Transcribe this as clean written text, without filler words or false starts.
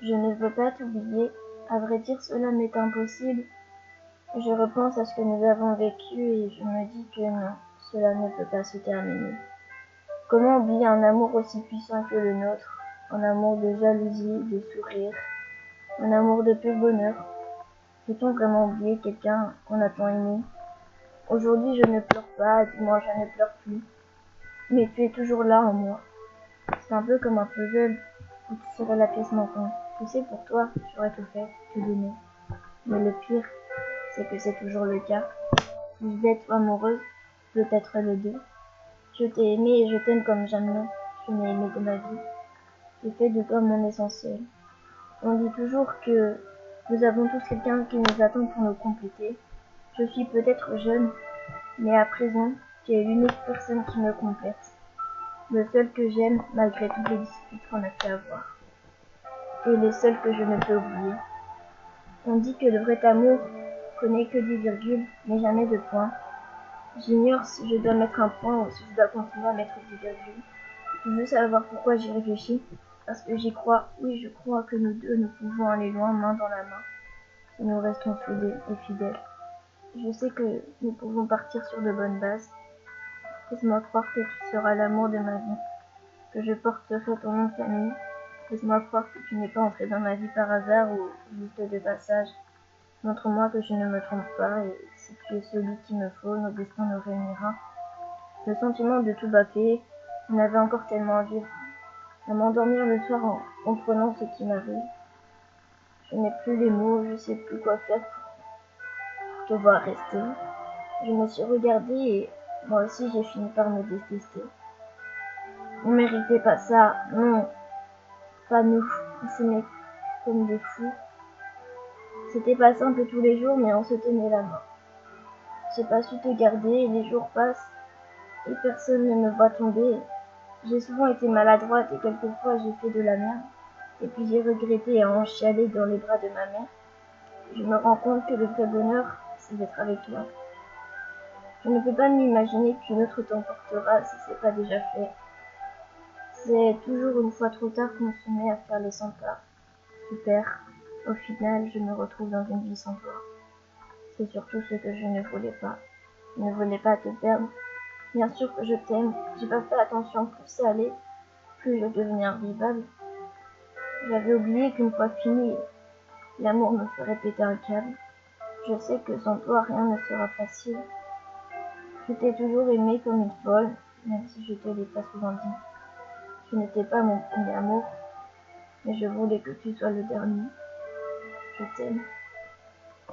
Je ne veux pas t'oublier. À vrai dire, cela m'est impossible. Je repense à ce que nous avons vécu et je me dis que non, cela ne peut pas se terminer. Comment oublier un amour aussi puissant que le nôtre? Un amour de jalousie, de sourire, un amour de pur bonheur. Peut-on vraiment oublier quelqu'un qu'on a tant aimé? Aujourd'hui, je ne pleure pas, du moins je ne pleure plus. Mais tu es toujours là en moi. C'est un peu comme un puzzle où tu serais la pièce manquante. Tu sais, pour toi, j'aurais tout fait, tout donné. Mais le pire, c'est que c'est toujours le cas. Vous êtes amoureuse, peut-être les deux. Je t'ai aimé et je t'aime comme jamais je n'ai aimé de ma vie. Tu fais de toi mon essentiel. On dit toujours que nous avons tous quelqu'un qui nous attend pour nous compléter. Je suis peut-être jeune, mais à présent, tu es l'unique personne qui me complète. Le seul que j'aime malgré toutes les disputes qu'on a pu avoir. Et le seul que je ne peux oublier. On dit que le vrai amour connaît que des virgules, mais jamais de points. J'ignore si je dois mettre un point ou si je dois continuer à mettre des virgules. Tu veux savoir pourquoi j'y réfléchis? Parce que j'y crois, oui je crois que nous deux nous pouvons aller loin main dans la main, si nous restons soudés et fidèles. Je sais que nous pouvons partir sur de bonnes bases. Laisse-moi croire que tu seras l'amour de ma vie, que je porterai ton nom de famille. Laisse-moi croire que tu n'es pas entré dans ma vie par hasard ou juste de passage. Montre-moi que je ne me trompe pas et si tu es celui qu'il me faut, nos destins nous réunira. Le sentiment de tout bâcler, j'en avais encore tellement à vivre. À m'endormir le soir en comprenant ce qui m'arrive. Je n'ai plus les mots, je sais plus quoi faire pour te voir rester. Je me suis regardée et moi aussi j'ai fini par me détester. On méritait pas ça, non, pas nous. On s'aimait comme des fous. C'était pas simple tous les jours, mais on se tenait la main. J'ai pas su te garder et les jours passent et personne ne me voit tomber. J'ai souvent été maladroite et quelquefois j'ai fait de la merde. Et puis j'ai regretté à en chialer dans les bras de ma mère. Je me rends compte que le vrai bonheur, c'est d'être avec toi. Je ne peux pas m'imaginer qu'une autre t'emportera si c'est pas déjà fait. C'est toujours une fois trop tard qu'on se met à faire les 100 pas. Super. Au final, je me retrouve dans une vie sans toi. C'est surtout ce que je ne voulais pas. Je ne voulais pas te perdre. Bien sûr que je t'aime. J'ai pas fait attention, plus ça allait, plus je devenais invivable. J'avais oublié qu'une fois fini, l'amour me ferait péter un câble. Je sais que sans toi, rien ne sera facile. Je t'ai toujours aimé comme une folle, même si je te l'ai pas souvent dit. Tu n'étais pas mon premier amour, mais je voulais que tu sois le dernier. Je t'aime.